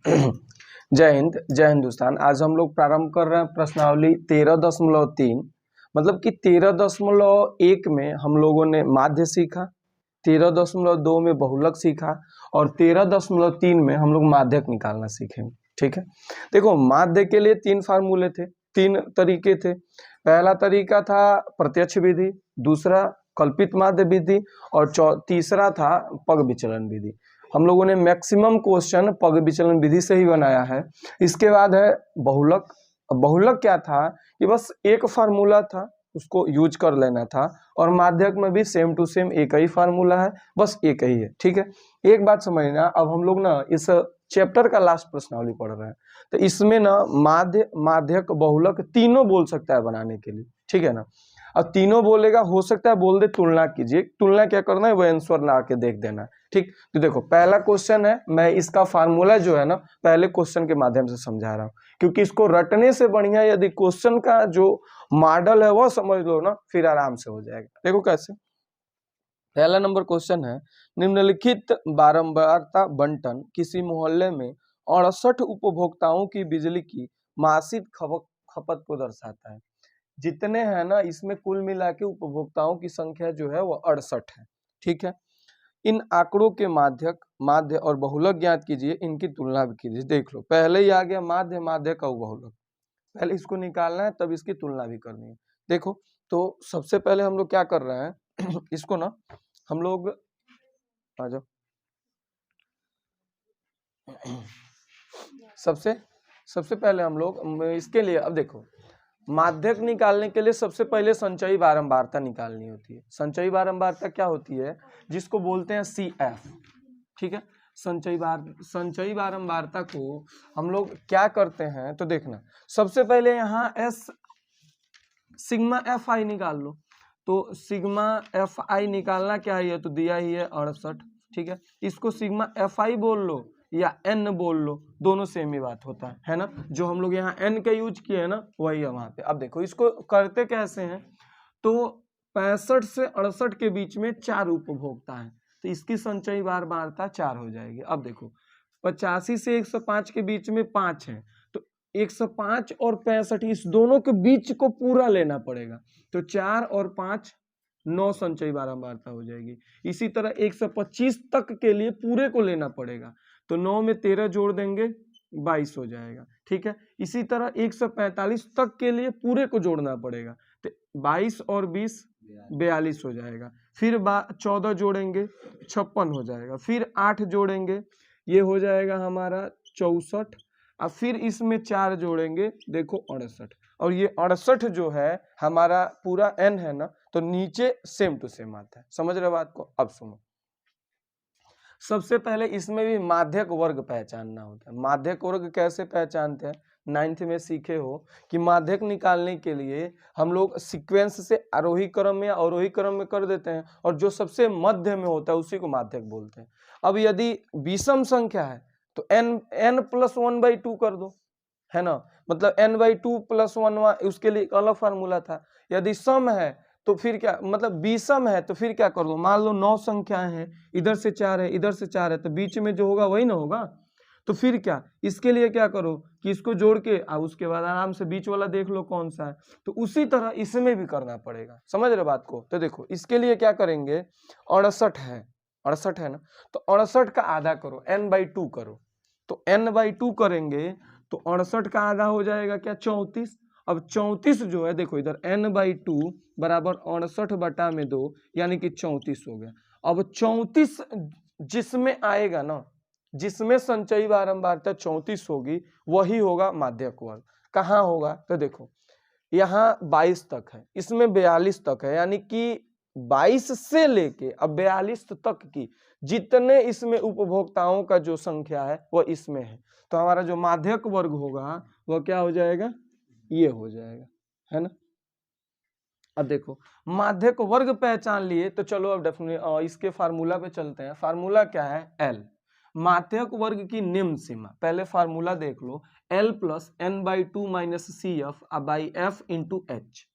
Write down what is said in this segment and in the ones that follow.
जय हिंद, जय हिंदुस्तान। आज हम लोग प्रारंभ कर रहे हैं प्रश्नावली 13.3। मतलब कि 13.1 में हम लोगों ने माध्य सीखा, 13.2 में बहुलक सीखा और 13.3 में हम लोग माध्यक निकालना सीखेंगे। ठीक है, देखो माध्य के लिए तीन फार्मूले थे, तीन तरीके थे। पहला तरीका था प्रत्यक्ष विधि, दूसरा कल्पित माध्य विधि और तीसरा था पग विचलन विधि। हम लोगों ने मैक्सिमम क्वेश्चन पग विचलन विधि से ही बनाया है। इसके बाद है बहुलक। बहुलक क्या था कि बस एक फार्मूला था, उसको यूज कर लेना था, और माध्यक में भी सेम टू सेम एक ही फार्मूला है, बस एक ही है। ठीक है, एक बात समझना, अब हम लोग ना इस चैप्टर का लास्ट प्रश्नावली पढ़ रहे हैं, तो इसमें ना माध्य, माध्यक, बहुलक तीनों बोल सकता है बनाने के लिए। ठीक है ना, अब तीनों बोलेगा, हो सकता है बोल दे तुलना कीजिए। तुलना क्या करना है, वो आंसर ला के देख देना है। ठीक, तो देखो पहला क्वेश्चन है, मैं इसका फार्मूला जो है ना पहले क्वेश्चन के माध्यम से समझा रहा हूँ, क्योंकि इसको रटने से बढ़िया यदि क्वेश्चन का जो मॉडल है वो समझ लो ना, फिर आराम से हो जाएगा। देखो कैसे, पहला नंबर क्वेश्चन है, निम्नलिखित बारंबारता बंटन किसी मोहल्ले में 68 उपभोक्ताओं की बिजली की मासिक खपत को दर्शाता है। जितने हैं ना इसमें कुल मिला के उपभोक्ताओं की संख्या जो है वो 68 है। ठीक है, इन आंकड़ों के माध्यक, माध्य और बहुलक ज्ञात कीजिए, इनकी तुलना भी कीजिए। देख लो पहले ही आ गया माध्य, माध्यक और बहुलक, पहले इसको निकालना है तब इसकी तुलना भी करनी है। देखो तो सबसे पहले हम लोग क्या कर रहे हैं इसको ना हम लोग आ जाओ, सबसे पहले हम लोग इसके लिए, अब देखो माध्यक निकालने के लिए सबसे पहले संचयी बारंबारता निकालनी होती है। संचयी बारंबारता क्या होती है, जिसको बोलते हैं CF। ठीक है, संचयी बारंबारता को हम लोग क्या करते हैं, तो देखना सबसे पहले यहाँ S सिग्मा FI निकाल लो। तो सिग्मा FI निकालना क्या है, ये तो दिया ही है 68। ठीक है, इसको सिग्मा FI बोल लो या N बोल लो, दोनों सेम ही बात होता है ना। जो हम लोग यहाँ N का यूज किए हैं ना वही है वहां पे। अब देखो इसको करते कैसे हैं, तो 65 से 68 के बीच में 4 उपभोक्ता हैं, तो इसकी संचयी बारंबारता 4 हो जाएगी। अब देखो 85 से 105 के बीच में 5 है, तो 105 और 65 इस दोनों के बीच को पूरा लेना पड़ेगा, तो 4 और 5 9 संचयी बारंबारता हो जाएगी। इसी तरह 125 तक के लिए पूरे को लेना पड़ेगा, तो 9 में 13 जोड़ देंगे 22 हो जाएगा। ठीक है, इसी तरह 145 तक के लिए पूरे को जोड़ना पड़ेगा, तो 22 और 20 42 हो जाएगा। फिर 14 जोड़ेंगे 56 हो जाएगा, फिर 8 जोड़ेंगे ये हो जाएगा हमारा 64, और फिर इसमें 4 जोड़ेंगे देखो 68, और ये 68 जो है हमारा पूरा N है ना, तो नीचे सेम टू सेम आता है। समझ रहे बात को। अब सुनो, सबसे पहले इसमें भी माध्यक वर्ग पहचानना होता है। माध्यक वर्ग कैसे पहचानते हैं, 9th में सीखे हो कि माध्यक निकालने के लिए हम लोग सीक्वेंस से आरोही क्रम में या अवरोही क्रम में कर देते हैं, और जो सबसे मध्य में होता है उसी को माध्यक बोलते हैं। अब यदि विषम संख्या है तो n + 1/2 कर दो, है ना, मतलब n/2 + 1, उसके लिए एक अलग फार्मूला था। यदि सम है तो फिर क्या, मतलब विषम है तो फिर क्या कर दो, मान लो 9 संख्याएं हैं, इधर से 4 है इधर से 4 है, तो बीच में जो होगा वही ना होगा। तो फिर क्या, इसके लिए क्या करो कि इसको जोड़ के उसके बाद आराम से बीच वाला देख लो कौन सा है, तो उसी तरह इसमें भी करना पड़ेगा। समझ रहे बात को। तो देखो इसके लिए क्या करेंगे, 68 है, 68 है ना, तो 68 का आधा करो, n/2 करो, तो n/2 करेंगे तो 68 का आधा हो जाएगा क्या, 34। अब 34 जो है देखो इधर n/2 बराबर 68/2 यानी कि 34 हो गया। अब 34 जिसमें आएगा ना, जिसमें संचयी बारंबारता 34 होगी वही होगा माध्यक वर्ग। कहाँ होगा, तो देखो यहाँ 22 तक है, इसमें 42 तक है, यानी कि 22 से लेके अब 42 तक की जितने इसमें उपभोक्ताओं का जो संख्या है वह इसमें है, तो हमारा जो माध्यक वर्ग होगा वह क्या हो जाएगा, ये हो जाएगा, है ना। अब देखो माध्यक वर्ग पहचान लिए, तो चलो अब डेफिनेट इसके फार्मूला पे चलते हैं। फार्मूला क्या है, L, माध्यक वर्ग की निम्न सीमा। पहले फार्मूला देख लो, L + n/2 - CF/F × H।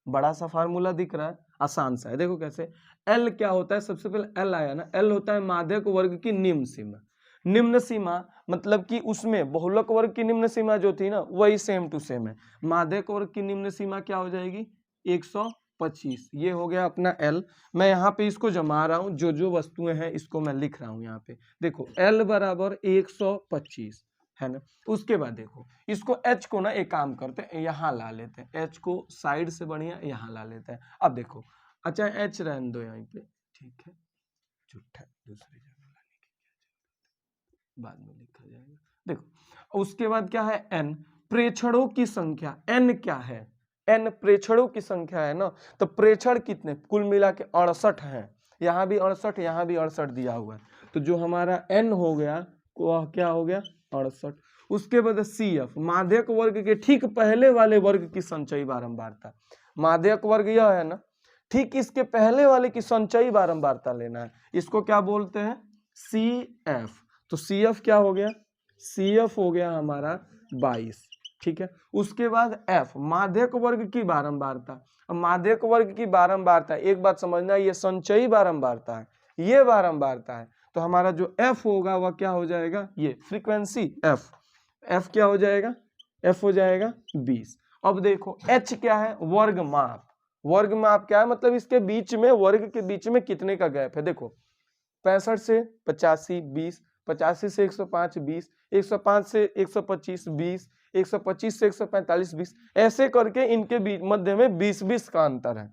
बड़ा सा फार्मूला दिख रहा है, आसान सा है। देखो कैसे, L क्या होता है, सबसे पहले L आया ना, L होता है माध्यक वर्ग की निम्न सीमा। निम्न सीमा मतलब कि उसमें बहुलक वर्ग की निम्न सीमा जो थी ना वही सेम टू सेम है। माध्यक वर्ग की निम्न सीमा क्या हो जाएगी 125। ये हो गया अपना L। मैं यहाँ पे इसको जमा रहा हूँ, जो जो वस्तुएं हैं इसको मैं लिख रहा हूँ यहाँ पे। देखो L बराबर 125 है ना। उसके बाद देखो इसको H को ना एक काम करते हैं, यहाँ ला लेते हैं, H को साइड से बढ़िया यहाँ ला लेते हैं। अब देखो अच्छा H रहने दो यहाँ पे, ठीक है, झूठा दूसरी जगह लाने की बाद में लिखा जाएगा। देखो उसके बाद क्या है N, प्रेक्षणों की संख्या। N क्या है, N प्रेक्षणों की संख्या है ना। तो प्रेक्षण कितने, कुल मिला के 68 हैं, यहाँ भी 68 यहाँ भी 68 दिया हुआ है। तो जो हमारा N हो गया वह क्या हो गया 68। उसके बाद CF, माध्यक वर्ग के ठीक पहले वाले वर्ग की संचयी बारंबारता। माध्यक वर्ग यह है ना, ठीक इसके पहले वाले की संचयी बारंबारता लेना है, इसको क्या बोलते हैं CF। तो CF क्या हो गया, CF हो गया हमारा 22, ठीक है। उसके बाद F, माध्यक वर्ग की बारंबारता। अब माध्यक वर्ग की बारंबारता, एक बात समझना, ये संचयी बारंबारता है, ये बारंबारता है। तो हमारा जो F होगा वह क्या हो जाएगा, ये फ्रीक्वेंसी F क्या हो जाएगा, F हो जाएगा 20। अब देखो H क्या है, वर्ग माप। वर्ग माप क्या है, मतलब इसके बीच में, वर्ग के बीच में कितने का गैप है। देखो 65 से 85 20, 85 से 105 20, 105 से 125 20, 125 से 145 20, ऐसे करके इनके बीच मध्य में 20-20 का अंतर है।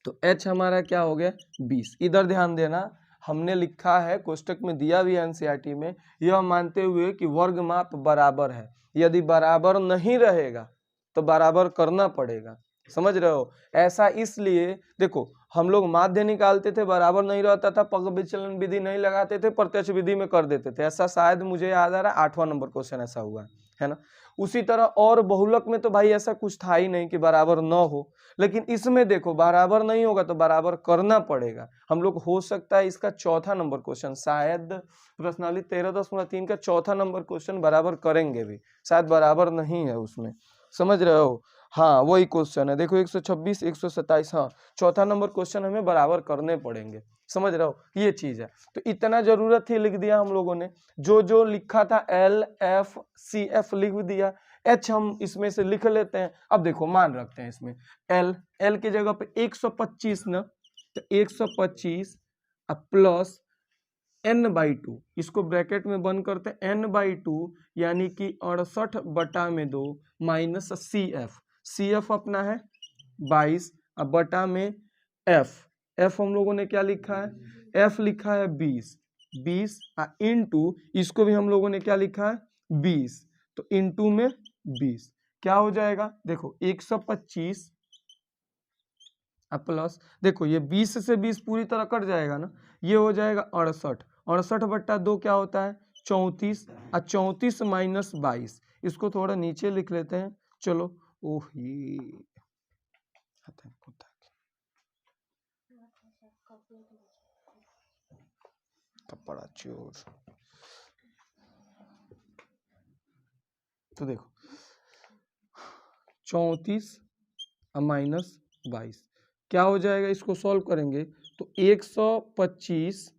तो H हमारा क्या हो गया 20। इधर ध्यान देना, हमने लिखा है कोष्टक में दिया भी एनसीईआरटी में, यह मानते हुए कि वर्ग माप बराबर है। यदि बराबर नहीं रहेगा तो बराबर करना पड़ेगा, समझ रहे हो। ऐसा इसलिए देखो हम लोग माध्य निकालते थे, बराबर नहीं रहता था, पग विचलन विधि नहीं लगाते थे, प्रत्यक्ष विधि में कर देते थे। ऐसा शायद मुझे याद आ रहा है 8वां नंबर क्वेश्चन ऐसा हुआ है ना। उसी तरह और बहुलक में तो भाई ऐसा कुछ था ही नहीं कि बराबर न हो, लेकिन इसमें देखो बराबर नहीं होगा तो बराबर करना पड़ेगा। हम लोग हो सकता है इसका चौथा नंबर क्वेश्चन, शायद प्रश्नावली 13.3 का चौथा नंबर क्वेश्चन बराबर करेंगे भी, शायद बराबर नहीं है उसमें, समझ रहे हो। हाँ वही क्वेश्चन है, देखो 126 127, हाँ चौथा नंबर क्वेश्चन हमें बराबर करने पड़ेंगे, समझ रहे हो, ये चीज है। तो इतना जरूरत ही लिख दिया हम लोगों ने, जो जो लिखा था LFCF लिख दिया, H हम इसमें से लिख लेते हैं। अब देखो मान रखते हैं इसमें L की जगह पे 125 ना, तो 125 प्लस n/2, इसको ब्रैकेट में बंद करते हैं, n/2 यानी कि 68/2 माइनस CF अपना है 22, अब बटा में F हम लोगों ने क्या लिखा है, F लिखा है 20 इंटू, इसको भी हम लोगों ने क्या लिखा है 20, तो इंटू में 20 क्या हो जाएगा, देखो 125 प्लस, देखो ये 20 से 20 पूरी तरह कट जाएगा ना, ये हो जाएगा 68/2 क्या होता है 34, 34 माइनस 22, इसको थोड़ा नीचे लिख लेते हैं, चलो ओह ये कपड़ा चोर। तो देखो 34 माइनस 22 क्या हो जाएगा, इसको सॉल्व करेंगे तो 125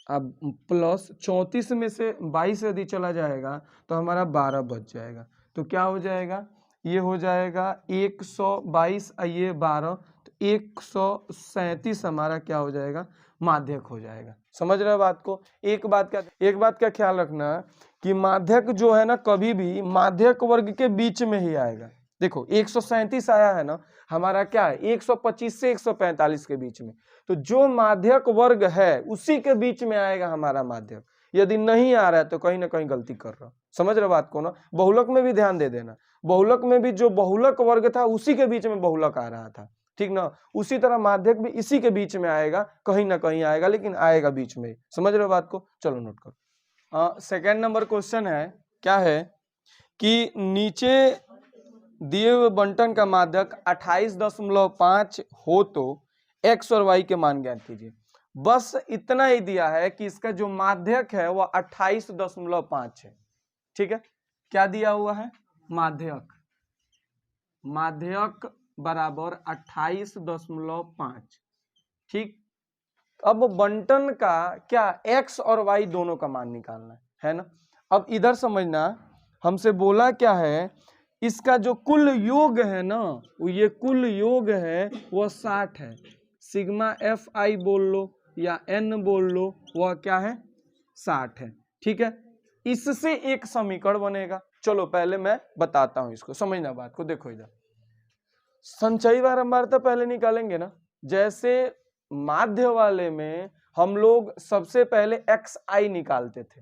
अब प्लस 34 में से 22 यदि चला जाएगा तो हमारा 12 बच जाएगा, तो क्या हो जाएगा, ये हो जाएगा 122 ये 12, तो 137 हमारा क्या हो जाएगा माध्यक हो जाएगा। समझ रहे हो बात को। एक बात का ख्याल रखना कि माध्यक जो है ना कभी भी माध्यक वर्ग के बीच में ही आएगा। देखो 137 आया है ना, हमारा क्या है 125 से 145 के बीच में, तो जो माध्यक वर्ग है उसी के बीच में आएगा हमारा माध्यक। यदि नहीं आ रहा है तो कहीं ना कहीं गलती कर रहा, समझ रहे बात को ना। बहुलक में भी ध्यान दे देना, बहुलक में भी जो बहुलक वर्ग था उसी के बीच में बहुलक आ रहा था, ठीक ना। उसी तरह माध्यक भी इसी के बीच में आएगा, कहीं ना कहीं आएगा, लेकिन आएगा बीच में। समझ रहे हो बात को, चलो नोट करो। सेकेंड नंबर क्वेश्चन है, क्या है कि नीचे दिए हुए बंटन का माध्यक 28.5 हो तो x और y के मान ज्ञात कीजिए। बस इतना ही दिया है कि इसका जो माध्यक है वह 28.5 है, ठीक है। क्या दिया हुआ है, माध्यक बराबर 28.5, ठीक। अब बंटन का क्या x और y दोनों का मान निकालना है ना। अब इधर समझना, हमसे बोला क्या है, इसका जो कुल योग है ना, ये कुल योग है वह 60 है। सिग्मा एफ आई बोल लो या n बोल लो, वह क्या है 60 है। ठीक है, इससे एक समीकरण बनेगा। चलो पहले मैं बताता हूं इसको, समझना बात को। देखो इधर संचयी बारंबारता पहले निकालेंगे ना। जैसे माध्य वाले में हम लोग सबसे पहले एक्स आई निकालते थे।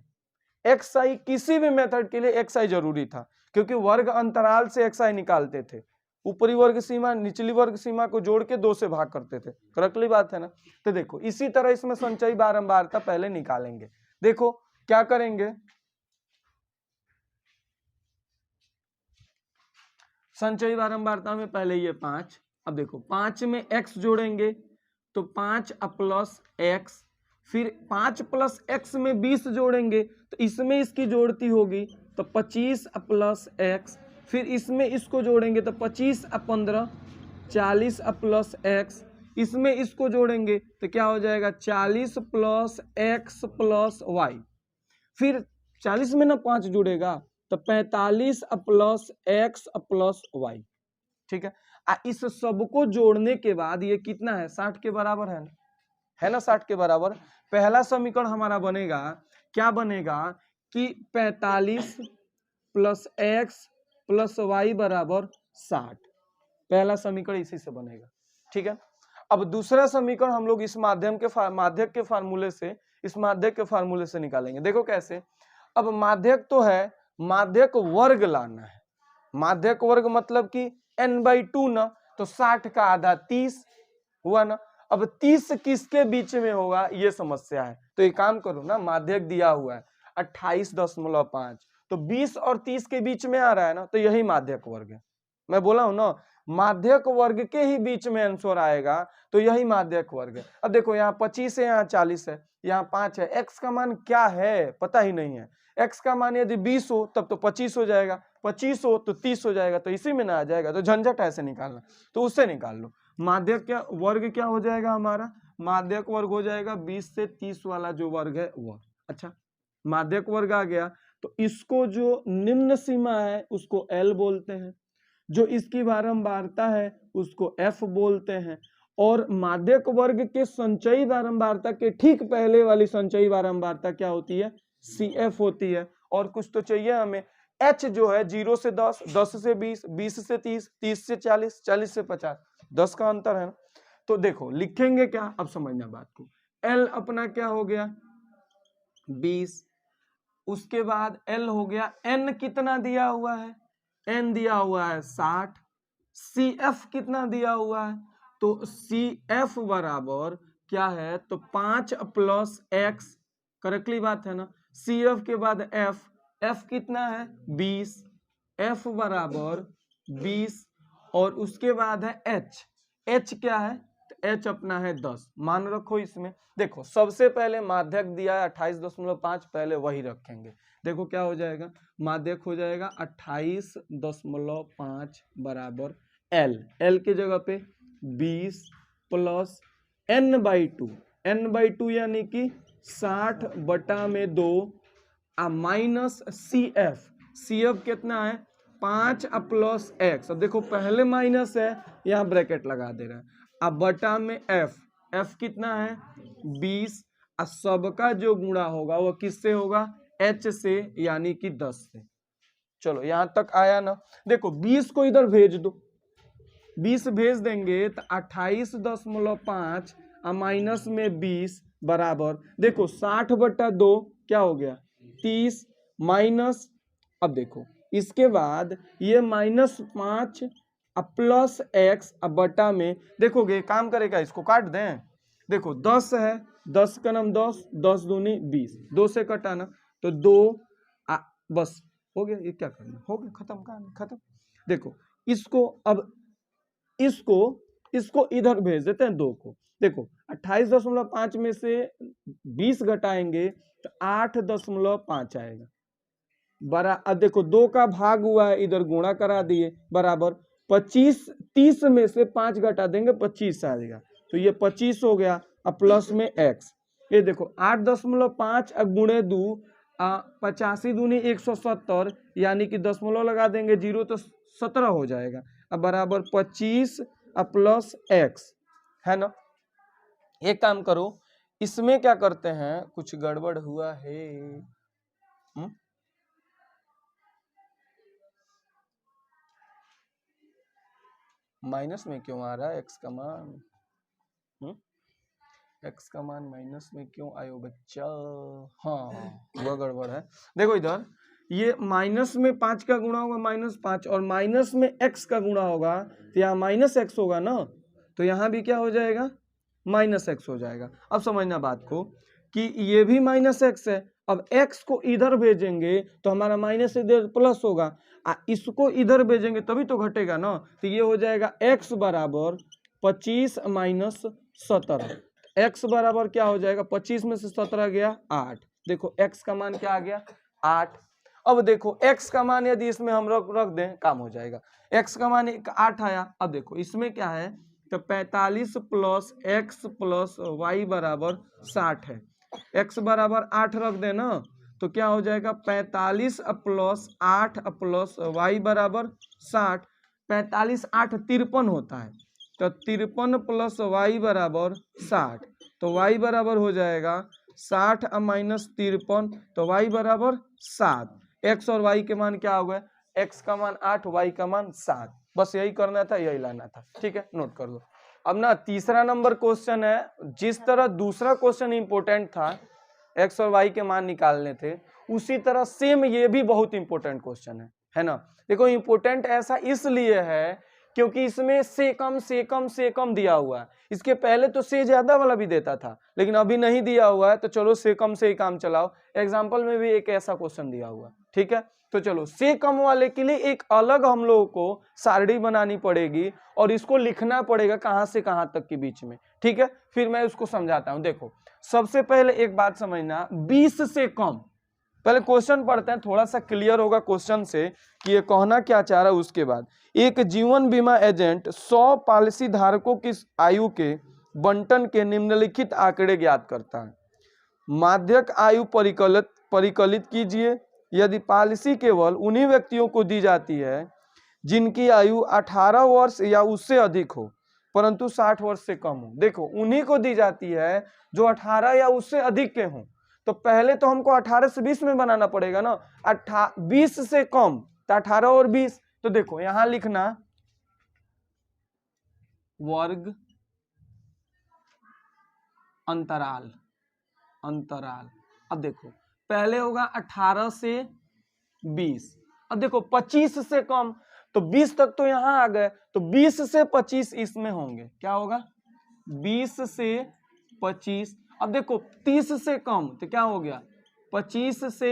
एक्स आई किसी भी मेथड के लिए एक्स आई जरूरी था, क्योंकि वर्ग अंतराल से एक्स आई निकालते थे। ऊपरी वर्ग सीमा निचली वर्ग सीमा को जोड़ के 2 से भाग करते थे। करेक्टली बात है ना। तो देखो इसी तरह इसमें संचयी बारंबारता पहले निकालेंगे। देखो क्या करेंगे, संचयी बारंबारता में पहले ये 5, अब देखो 5 में x जोड़ेंगे तो 5 प्लस एक्स, फिर 5 प्लस एक्स में 20 जोड़ेंगे तो इसमें इसकी जोड़ती होगी तो 25 प्लस एक्स, फिर इसमें इसको जोड़ेंगे तो 25 15 40 प्लस एक्स, इसमें इसको जोड़ेंगे तो क्या हो जाएगा 40 प्लस एक्स प्लस वाई, फिर 40 में ना 5 जुड़ेगा तो 45 प्लस एक्स प्लस वाई। ठीक है, इस सबको जोड़ने के बाद ये कितना है 60 के बराबर है ना 60 के बराबर। पहला समीकरण हमारा बनेगा, क्या बनेगा कि 45 प्लस एक्स प्लस वाई बराबर 60। पहला समीकरण इसी से बनेगा। ठीक है, अब दूसरा समीकरण हम लोग इस माध्यक के फार्मूले से निकालेंगे। देखो कैसे, अब माध्यक तो है, माध्यक वर्ग लाना है। माध्यक वर्ग मतलब कि n/2 ना, तो 60 का आधा 30 हुआ ना। अब 30 किसके बीच में होगा ये समस्या है, तो एक काम करो ना, माध्यक दिया हुआ है 28.5, तो 20 और 30 के बीच में आ रहा है ना, तो यही माध्यक वर्ग है। मैं बोला हूं ना, माध्यक वर्ग के ही बीच में आंसर आएगा, तो यही माध्यक वर्ग है। अब देखो यहाँ 25 है, यहाँ 40 है, यहाँ 5 है। x का मान क्या है पता ही नहीं है। x का मान यदि 20 हो तब तो 25 हो जाएगा, 25 हो तो 30 हो जाएगा, तो इसी में ना आ जाएगा। तो झंझट ऐसे निकालना, तो उससे निकाल लो। माध्यक क्या वर्ग क्या हो जाएगा हमारा, माध्यक वर्ग हो जाएगा 20 से 30 वाला जो वर्ग है वह। अच्छा, माध्यक वर्ग आ गया, तो इसको जो निम्न सीमा है उसको L बोलते हैं, जो इसकी बारंबारता है उसको F बोलते हैं, और माध्यक वर्ग के संचयी बारंबारता के ठीक पहले वाली संचयी बारंबारता क्या होती है, CF होती है। और कुछ तो चाहिए हमें, H जो है 0 से 10, 10 से 20, 20 से 30, 30 से 40, 40 से 50, 10 का अंतर है ना। तो देखो लिखेंगे क्या, अब समझना बात को। L अपना क्या हो गया 20, उसके बाद L हो गया, N कितना दिया हुआ है, N दिया हुआ है 60, CF कितना दिया हुआ है, तो CF बराबर क्या है, तो 5 प्लस एक्स। करेक्टली बात है ना। CF के बाद F कितना है 20, F बराबर 20, और उसके बाद है H क्या है, तो H अपना है 10। मान रखो इसमें, देखो सबसे पहले माध्यक दिया है 28.5, पहले वही रखेंगे। देखो क्या हो जाएगा, माध्यक हो जाएगा 28.5 बराबर L के जगह पे 20 प्लस n/2 यानी कि 60/2 माइनस CF कितना है 5 प्लस एक्स। अब देखो पहले माइनस है, यहाँ ब्रैकेट लगा दे रहा है, अब बटा में F कितना है 20, सबका जो गुणा होगा वो किससे होगा, H से, यानी कि 10 से। चलो यहां तक आया ना। देखो 20 को इधर भेज दो, 20 भेज देंगे तो 28.5 माइनस में 20 बराबर, देखो 60/2 क्या हो गया 30, माइनस, अब देखो इसके बाद ये -5 प्लस एक्स बटा में, देखोगे काम करेगा, इसको काट दें। देखो 10 है, 10 का नाम 10, 10 दूनी 20, 2 से कटाना तो 2, बस हो गया। ये क्या करना, हो गया, खत्म, कहानी खत्म। देखो इसको, अब इसको इधर भेज देते हैं 2 को। देखो 28.5 में से 20 घटाएंगे तो 8.5 आएगा बरा। अब देखो 2 का भाग हुआ है, इधर गुणा करा दिए, बराबर 25, 30 में से 5 घटा देंगे 25 आएगा, तो ये 25 हो गया। प्लस में x। ये देखो 8.5 गुणे 2 85 दूनी 170, यानी कि दशमलव लगा देंगे 0 तो 17 हो जाएगा। अब बराबर 25 प्लस x है ना। एक काम करो, इसमें क्या करते हैं, कुछ गड़बड़ हुआ है। माइनस में क्यों आ रहा है x का मान? x का मान माइनस में क्यों आयो बच्चा? हाँ वह गड़बड़ है। देखो इधर ये माइनस में 5 का गुणा होगा -5, और माइनस में x का गुणा होगा तो यहाँ -x होगा ना, तो यहाँ भी क्या हो जाएगा, -x हो जाएगा। अब समझना बात को कि ये भी -x है, अब x को इधर भेजेंगे तो हमारा माइनस इधर प्लस होगा, इसको इधर भेजेंगे तभी तो घटेगा ना, तो ये हो जाएगा x बराबर 25 - 17। x बराबर क्या हो जाएगा, 25 में से 17 गया 8। देखो x का मान क्या आ गया, 8। अब देखो x का मान यदि इसमें हम रख दें काम हो जाएगा। x का मान 8 आया। अब देखो इसमें क्या है, तो 45 प्लस x प्लस y बराबर 60 है। x बराबर 8 रख देना तो क्या हो जाएगा, 45 प्लस 8 प्लस y बराबर 60। 45 8 53 होता है, तो 53 प्लस y बराबर 60, तो y बराबर हो जाएगा 60 माइनस 53, तो y बराबर 7। x और y के मान क्या हो गए, x का मान 8, y का मान 7। बस यही करना था, यही लाना था, ठीक है, नोट कर लो। अब ना तीसरा नंबर क्वेश्चन है, जिस तरह दूसरा क्वेश्चन इंपोर्टेंट था, x और y के मान निकालने थे, उसी तरह सेम ये भी बहुत इंपॉर्टेंट क्वेश्चन है ना। देखो इंपॉर्टेंट ऐसा इसलिए है क्योंकि इसमें से कम दिया हुआ है। इसके पहले तो से ज्यादा वाला भी देता था, लेकिन अभी नहीं दिया हुआ है, तो चलो से कम से ही काम चलाओ। एग्जाम्पल में भी एक ऐसा क्वेश्चन दिया हुआ है, ठीक है। तो चलो से कम वाले के लिए एक अलग हम लोगों को सारणी बनानी पड़ेगी और इसको लिखना पड़ेगा कहां से कहां तक के बीच में, ठीक है। फिर मैं उसको समझाता हूं। देखो सबसे पहले एक बात समझना, 20 से कम, पहले क्वेश्चन पढ़ते हैं, थोड़ा सा क्लियर होगा क्वेश्चन से कि ये कहना क्या चाह रहा है। उसके बाद एक जीवन बीमा एजेंट 100 पॉलिसी धारकों की आयु के बंटन के निम्नलिखित आंकड़े ज्ञात करता है। माध्यक आयु परिकलित कीजिए। यदि पॉलिसी केवल उन्हीं व्यक्तियों को दी जाती है जिनकी आयु 18 वर्ष या उससे अधिक हो परंतु 60 वर्ष से कम हो। देखो उन्हीं को दी जाती है जो 18 या उससे अधिक के हों, तो पहले तो हमको 18 से 20 में बनाना पड़ेगा ना। 20 से कम तो 18 और 20, तो देखो यहां लिखना वर्ग अंतराल। अब देखो पहले होगा 18 से 20, अब देखो 25 से कम, तो 20 तक तो यहां आ गए, तो 20 से 25 इसमें होंगे, क्या होगा 20 से 25। अब देखो 30 से कम तो क्या हो गया 25 से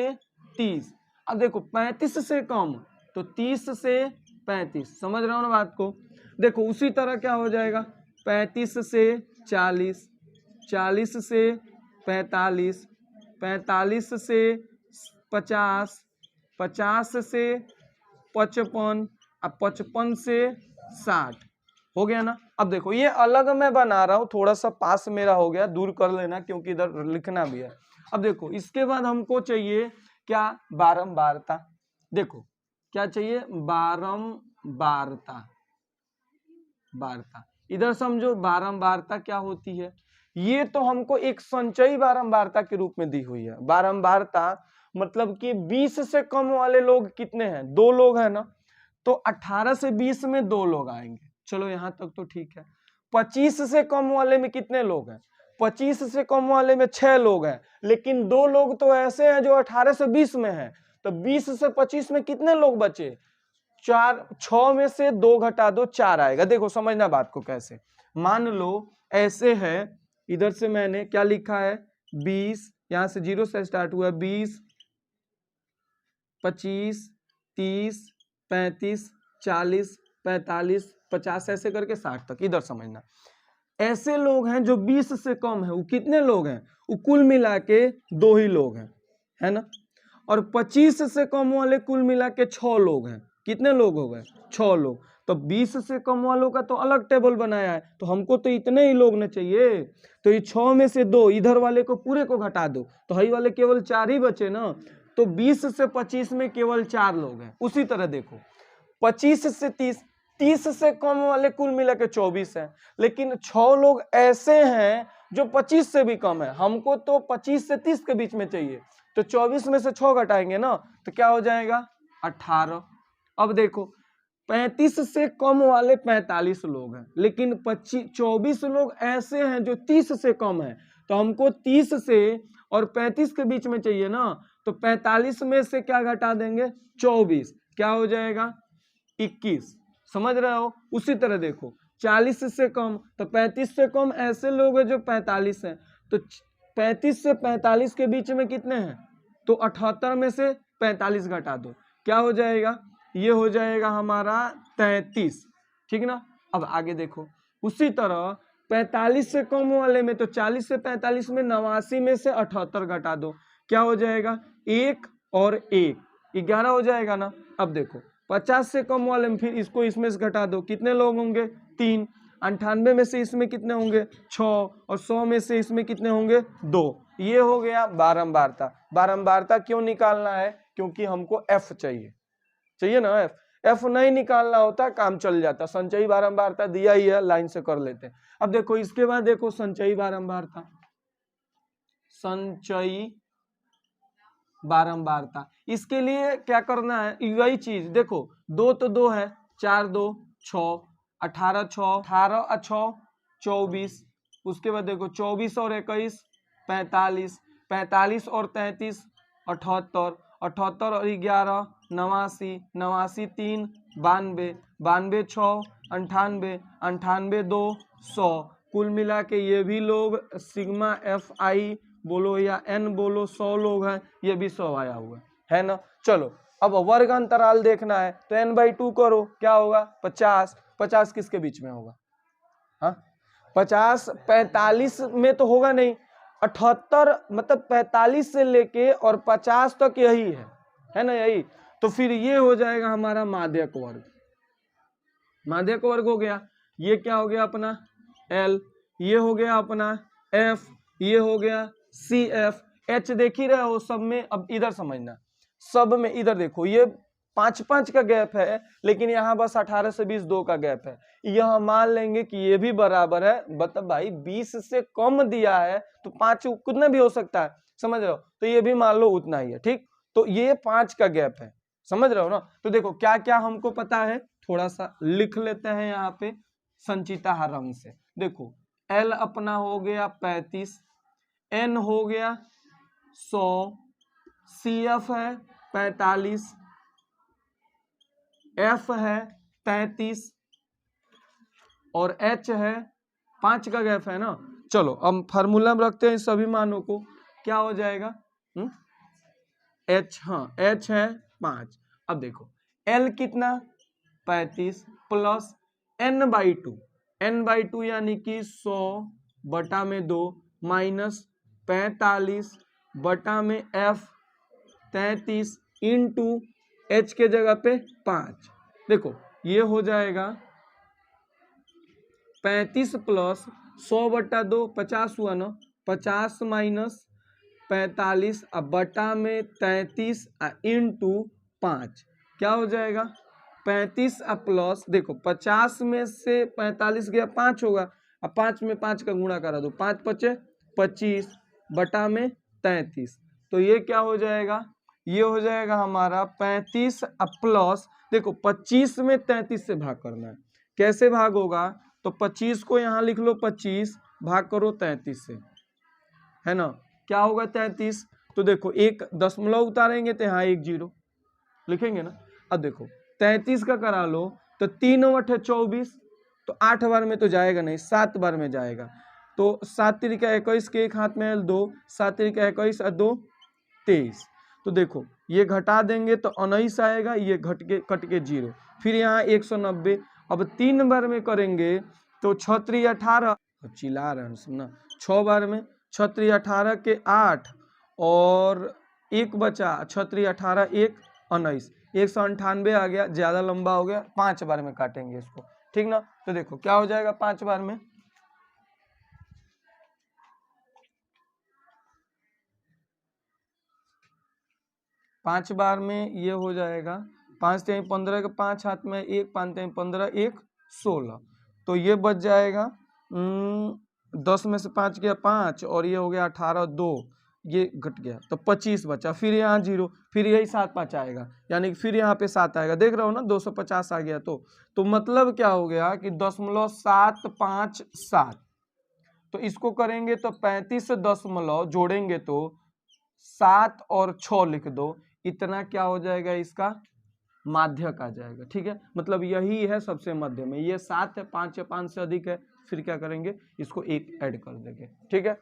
30। अब देखो 35 से कम तो 30 से 35। समझ रहे हो ना बात को। देखो उसी तरह क्या हो जाएगा 35 से 40, 40 से 45, 45 से 50, 50 से 55, अब 55 से 60 हो गया ना। अब देखो ये अलग मैं बना रहा हूं, थोड़ा सा पास मेरा हो गया, दूर कर लेना क्योंकि इधर लिखना भी है। अब देखो इसके बाद हमको चाहिए क्या, बारंबारता। देखो क्या चाहिए, बारंबारता। इधर समझो बारंबारता क्या होती है, ये तो हमको एक संचयी बारंबारता के रूप में दी हुई है। बारंबारता मतलब कि 20 से कम वाले लोग कितने हैं, 2 लोग हैं ना, तो 18 से 20 में 2 लोग आएंगे। चलो यहां तक तो ठीक है। 25 से कम वाले में कितने लोग हैं, 25 से कम वाले में 6 लोग हैं, लेकिन 2 लोग तो ऐसे हैं जो 18 से 20 में हैं, तो 20 से 25 में कितने लोग बचे, 4। 6 में से 2 घटा दो 4 आएगा। देखो समझना बात को कैसे, मान लो ऐसे है, इधर से मैंने क्या लिखा है 20, यहां से 0 से स्टार्ट हुआ 20, 25, 30, 35, 40, 45, 50 ऐसे करके 60 तक। इधर समझना ऐसे लोग हैं जो 20 से कम है, वो कितने लोग हैं, वो कुल मिला के 2 ही लोग हैं, है ना। और 25 से कम वाले कुल मिला के 6 लोग हैं, कितने लोग हो गए 6 लोग। तो 20 से कम वालों का तो अलग टेबल बनाया है, तो हमको तो इतने ही लोग ने चाहिए। तो ये 6 में से 2 इधर वाले को पूरे को घटा दो, तो हई वाले केवल 4 ही बचे ना। तो 20 से 25 में केवल 4 लोग हैं। उसी तरह देखो 25 से 30, 30 से कम वाले कुल मिला के 24 हैं, लेकिन 6 लोग ऐसे हैं जो 25 से भी कम है। हमको तो 25 से 30 के बीच में चाहिए, तो 24 में से 6 घटाएंगे ना, तो क्या हो जाएगा 18। अब देखो 35 से कम वाले 45 लोग हैं, लेकिन 24 लोग ऐसे हैं जो 30 से कम है। तो हमको 30 से और 35 के बीच में चाहिए ना, तो 45 में से क्या घटा देंगे 24, क्या हो जाएगा 21। समझ रहे हो। उसी तरह देखो 40 से कम, तो 35 से कम ऐसे लोग हैं जो 45 हैं। तो 35 से 45 के बीच में कितने हैं, तो 78 में से 45 घटा दो, क्या हो जाएगा, ये हो जाएगा हमारा 33। ठीक ना। अब आगे देखो उसी तरह 45 से कम वाले में, तो 40 से 45 में 89 में से 78 घटा दो, क्या हो जाएगा 1 और 1 11 हो जाएगा ना। अब देखो 50 से कम वाले में फिर इसको इसमें से घटा दो, कितने लोग होंगे 3। 98 में से इसमें कितने होंगे 6, और 100 में से इसमें कितने होंगे 2। ये हो गया बारंबारता। बारंबारता क्यों निकालना है, क्योंकि हमको एफ चाहिए ना। एफ नहीं निकालना होता काम चल जाता। संचयी बारंबारता दिया ही है, लाइन से कर लेते हैं। अब देखो इसके बाद देखो संचयी बारंबारता, संचयी बारंबारता, इसके लिए क्या करना है, वही चीज देखो 2 तो 2 है, 4 2 6, 18 6, 18 6 24। उसके बाद देखो 24 और 21 45, 45 और 33 78, 78 और 11 89, 89 3 92, 92 6 98, 98 2 100। कुल मिला के ये भी लोग सिग्मा एफ आई बोलो या एन बोलो 100 लोग हैं, ये भी 100 आया हुआ है ना। चलो अब वर्ग अंतराल देखना है, तो n/2 करो, क्या होगा 50। 50 किसके बीच में होगा, हाँ 50 45 में तो होगा नहीं, 78 मतलब 45 से लेके और 50 तक यही है ना, यही। तो फिर ये हो जाएगा हमारा माध्यक वर्ग। माध्यक वर्ग हो गया, ये क्या हो गया अपना L, ये हो गया अपना F, ये हो गया CF, H देख ही रहे हो सब में। अब इधर समझना, सब में इधर देखो ये 5-5 का गैप है, लेकिन यहाँ बस 18 से 20 2 का गैप है। यह मान लेंगे कि ये भी बराबर है, मतलब भाई 20 से कम दिया है तो 5 कितना भी हो सकता है, समझ रहे हो। तो ये भी मान लो उतना ही है, ठीक। तो ये 5 का गैप है, समझ रहे हो ना। तो देखो क्या क्या हमको पता है, थोड़ा सा लिख लेते हैं यहाँ पे संचिता रंग से। देखो L अपना हो गया 35, N हो गया 100, CF है 45, F है 33 और H है 5 का गैप है ना। चलो अब फार्मूला में रखते हैं सभी मानों को, क्या हो जाएगा H, हाँ H है 5। अब देखो L कितना 35 प्लस n/2, n/2 यानी कि 100 बटा में 2 माइनस 45 बटा में F 33 इंटू H के जगह पे 5। देखो ये हो जाएगा 35 प्लस 100 बटा 2 50 हुआ ना, 50 माइनस 45 अब बटा में 33 इंटू 5, क्या हो जाएगा 35 प्लस देखो 50 में से 45 गया 5 होगा, अब 5 में 5 का गुणा करा दो, 5 5 25 बटा में 33। तो ये क्या हो जाएगा, ये हो जाएगा हमारा 35 प्लस देखो 25 में 33 से भाग करना है। कैसे भाग होगा, तो 25 को यहाँ लिख लो 25 भाग करो 33 से, है ना। क्या होगा 33, तो देखो एक दशमलव उतारेंगे तो यहाँ 1 0 लिखेंगे ना। अब देखो 33 का करा लो तो 3 × 8 = 24, तो 8 बार में तो जाएगा नहीं, 7 बार में जाएगा। तो 7 × 3 = 21 के एक हाथ में 2, 7 × 3 = 21 और 2 23। तो देखो ये घटा देंगे तो 19 आएगा, ये कट के 0, फिर यहाँ 190। अब 3 बार में करेंगे तो 6 × 3 = 18, चिल्ला रहे हैं सुनना, 6 बार में 6 × 3 = 18 के 8 और 1 बचा, 6 × 3 = 18 1 19, 198 आ गया, ज्यादा लंबा हो गया, 5 बार में काटेंगे इसको, ठीक ना। तो देखो क्या हो जाएगा 5 बार में, 5 बार में ये हो जाएगा 5 3 15 के 5 हाथ में 1, 5 3 15, 1 16, तो ये बच जाएगा 10 में से 5 गया 5 और ये हो गया 18 2, ये घट गया तो 25 बचा, फिर यहाँ 0, फिर यही 7 5 आएगा, यानी कि फिर यहाँ पे 7 आएगा, देख रहे हो ना 250 आ गया। तो मतलब क्या हो गया कि 0.757, तो इसको करेंगे तो 35 से दशमलव जोड़ेंगे तो 7 और 6 लिख दो, इतना क्या हो जाएगा इसका माध्यक आ जाएगा, ठीक है। मतलब यही है सबसे मध्य में, ये 7 है, 5 है, 5 से अधिक है, फिर क्या करेंगे इसको 1 ऐड कर देंगे, ठीक है।